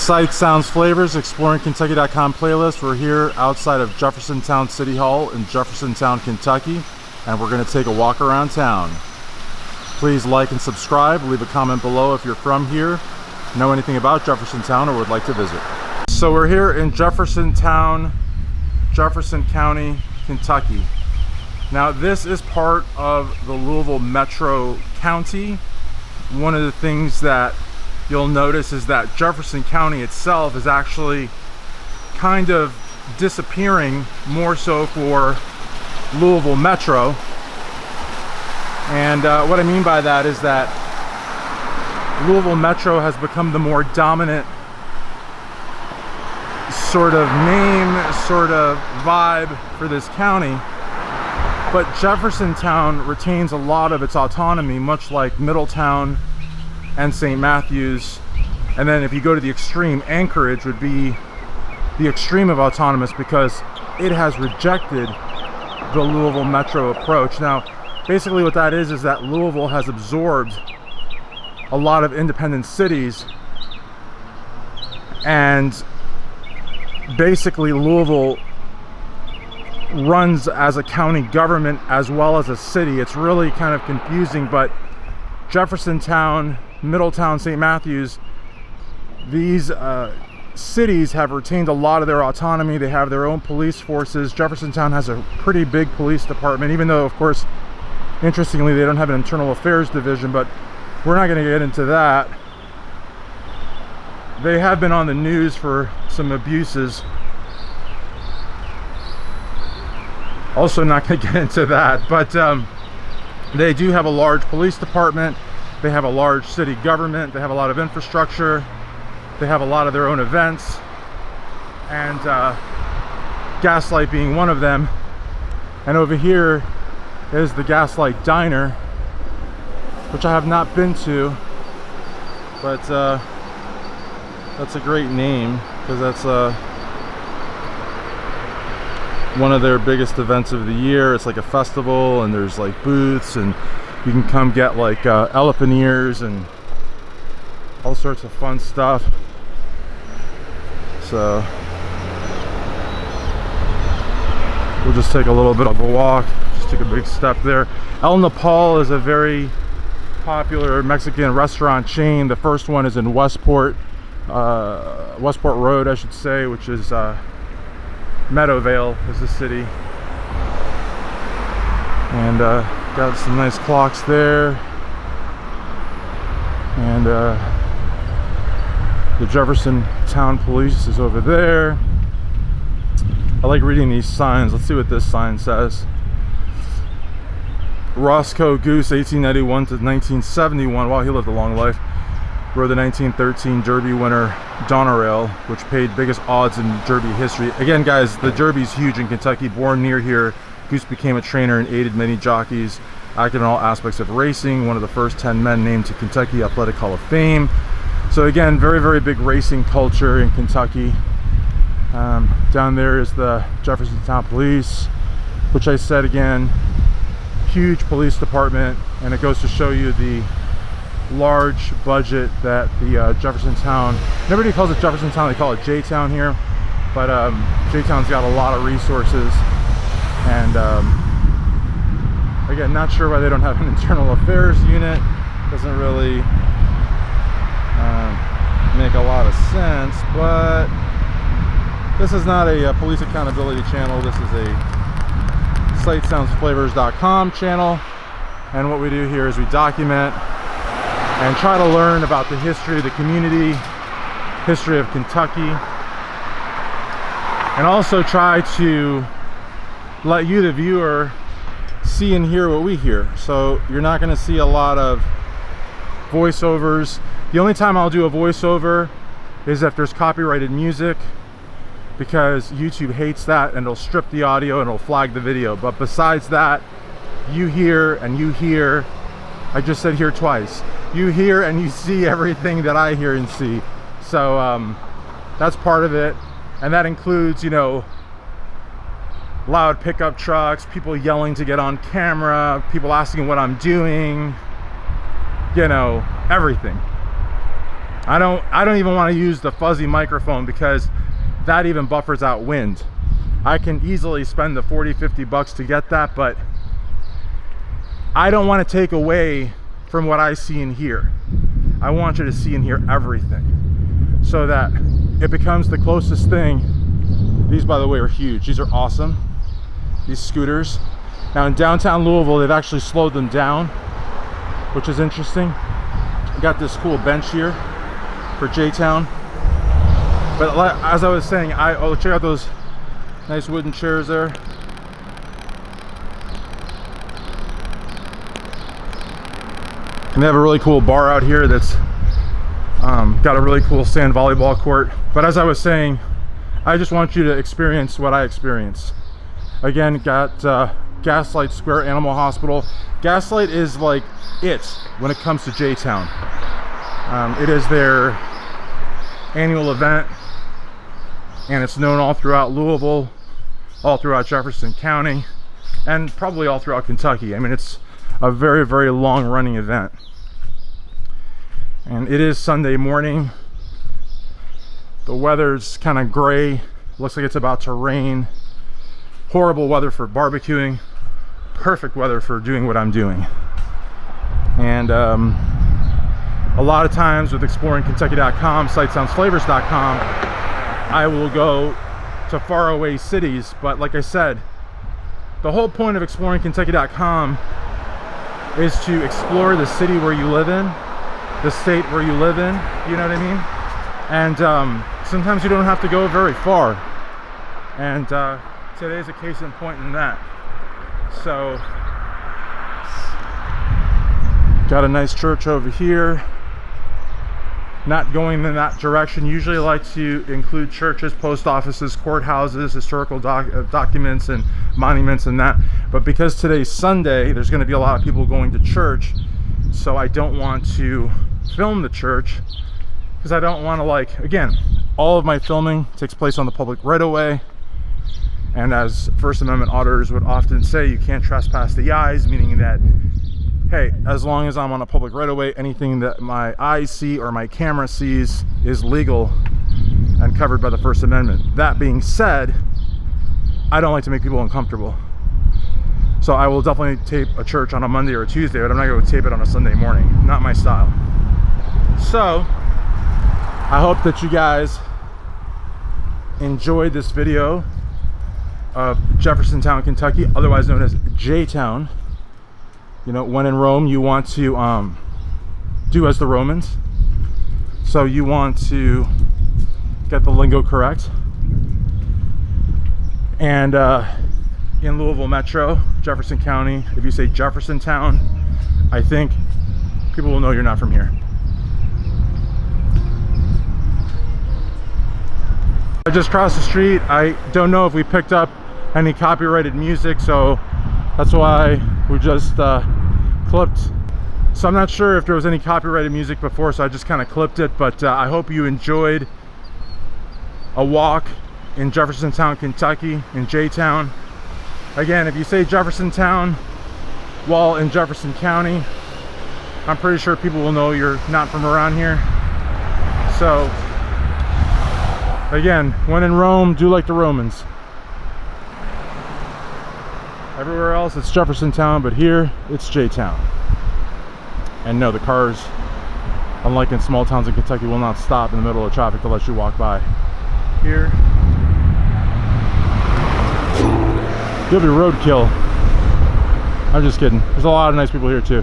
Sights, Sounds, Flavors, ExploringKentucky.com playlist. We're here outside of Jeffersontown City Hall in Jeffersontown, Kentucky, and we're going to take a walk around town. Please like and subscribe. Leave a comment below if you're from here, know anything about Jeffersontown, or would like to visit. So we're here in Jeffersontown, Jefferson County, Kentucky. Now this is part of the Louisville Metro County. One of the things that you'll notice is that Jefferson County itself is actually kind of disappearing, more so for Louisville Metro. And what I mean by that is that Louisville Metro has become the more dominant sort of name, sort of vibe for this county. But Jeffersontown retains a lot of its autonomy, much like Middletown and St. Matthews. And then if you go to the extreme, Anchorage would be the extreme of autonomous because it has rejected the Louisville Metro approach. Now, basically what that is that Louisville has absorbed a lot of independent cities, and basically Louisville runs as a county government as well as a city. It's really kind of confusing, but Jeffersontown, Middletown, St. Matthews, these cities have retained a lot of their autonomy. They have their own police forces. Jeffersontown has a pretty big police department, even though, of course, interestingly, they don't have an internal affairs division, but we're not going to get into that. They have been on the news for some abuses. Also not going to get into that, but they do have a large police department. They have a large city government. They have a lot of infrastructure. They have a lot of their own events, and Gaslight being one of them. And over here is the Gaslight Diner, which I have not been to, but that's a great name because that's one of their biggest events of the year. It's like a festival, and there's like booths, and you can come get like elephant ears and all sorts of fun stuff. So we'll just take a little bit of a walk. Just took a big step there. El Nopal is a very popular Mexican restaurant chain. The first one is in Westport Road, I should say, which is Meadowvale is the city. And got some nice clocks there, and the Jeffersontown police is over there. I like reading these signs. Let's see what this sign says. Roscoe Goose, 1891 to 1971. Wow, he lived a long life. Rode the 1913 Derby winner Donerail, which paid biggest odds in Derby history. Again, guys, the Derby's huge in Kentucky. Born near here, Goose became a trainer and aided many jockeys, acted in all aspects of racing, one of the first 10 men named to Kentucky Athletic Hall of Fame. So again, very, very big racing culture in Kentucky. Down there is the Jeffersontown Police, which I said again, huge police department, and it goes to show you the large budget that the Jeffersontown, nobody calls it Jeffersontown, they call it J-Town here, but J-Town's got a lot of resources. And again, not sure why they don't have an internal affairs unit. Doesn't really make a lot of sense, but this is not a police accountability channel. This is a sightsoundsflavors.com channel, and what we do here is we document and try to learn about the history of the community, history of Kentucky, and also try to let you, the viewer, see and hear what we hear. So you're not going to see a lot of voiceovers. The only time I'll do a voiceover is if there's copyrighted music, because YouTube hates that and it'll strip the audio and it'll flag the video. But besides that, you hear and you hear. I just said hear twice. You hear and you see everything that I hear and see. So that's part of it, and that includes, you know, loud pickup trucks, people yelling to get on camera, people asking what I'm doing, you know, everything. I don't even want to use the fuzzy microphone because that even buffers out wind. I can easily spend the 40-50 bucks to get that, but I don't want to take away from what I see and hear. I want you to see and hear everything so that it becomes the closest thing. These, by the way, are huge. These are awesome, these scooters. Now in downtown Louisville, they've actually slowed them down, which is interesting. Got this cool bench here for J-Town. But as I was saying, oh, check out those nice wooden chairs there. And they have a really cool bar out here that's got a really cool sand volleyball court. But as I was saying, I just want you to experience what I experienced. Again, got Gaslight Square Animal Hospital. Gaslight is like it when it comes to J-Town. It is their annual event, and it's known all throughout Louisville, all throughout Jefferson County, and probably all throughout Kentucky. I mean, it's a very, very long running event. And it is Sunday morning. The weather's kind of gray. Looks like it's about to rain. Horrible weather for barbecuing. Perfect weather for doing what I'm doing. And a lot of times with exploringkentucky.com, sightsoundsflavors.com, I will go to faraway cities, but like I said, the whole point of exploringkentucky.com is to explore the city where you live in, the state where you live in, you know what I mean? And sometimes you don't have to go very far. And today's a case in point in that. So, got a nice church over here. Not going in that direction. Usually I like to include churches, post offices, courthouses, historical documents and monuments and that. But because today's Sunday, there's going to be a lot of people going to church, so I don't want to film the church because I don't want to, like, again, all of my filming takes place on the public right of way. And as First Amendment auditors would often say, you can't trespass the eyes, meaning that, hey, as long as I'm on a public right of way, anything that my eyes see or my camera sees is legal and covered by the First Amendment. That being said, I don't like to make people uncomfortable. So I will definitely tape a church on a Monday or a Tuesday, but I'm not going to tape it on a Sunday morning. Not my style. So I hope that you guys enjoyed this video of Jeffersontown, Kentucky, otherwise known as J-Town. You know, when in Rome, you want to do as the Romans. So you want to get the lingo correct. And in Louisville Metro, Jefferson County, if you say Jeffersontown, I think people will know you're not from here. I just crossed the street. I don't know if we picked up any copyrighted music, so that's why we just clipped. So I'm not sure if there was any copyrighted music before, so I just kind of clipped it. But I hope you enjoyed a walk in Jeffersontown, Kentucky, in J-Town. Again, if you say Jeffersontown while in Jefferson County, I'm pretty sure people will know you're not from around here. So again, when in Rome, do like the Romans. Everywhere else it's Jeffersontown, but here it's J-Town. And no, the cars, unlike in small towns in Kentucky, will not stop in the middle of traffic to let you walk by. Here, you'll be roadkill. I'm just kidding. There's a lot of nice people here too.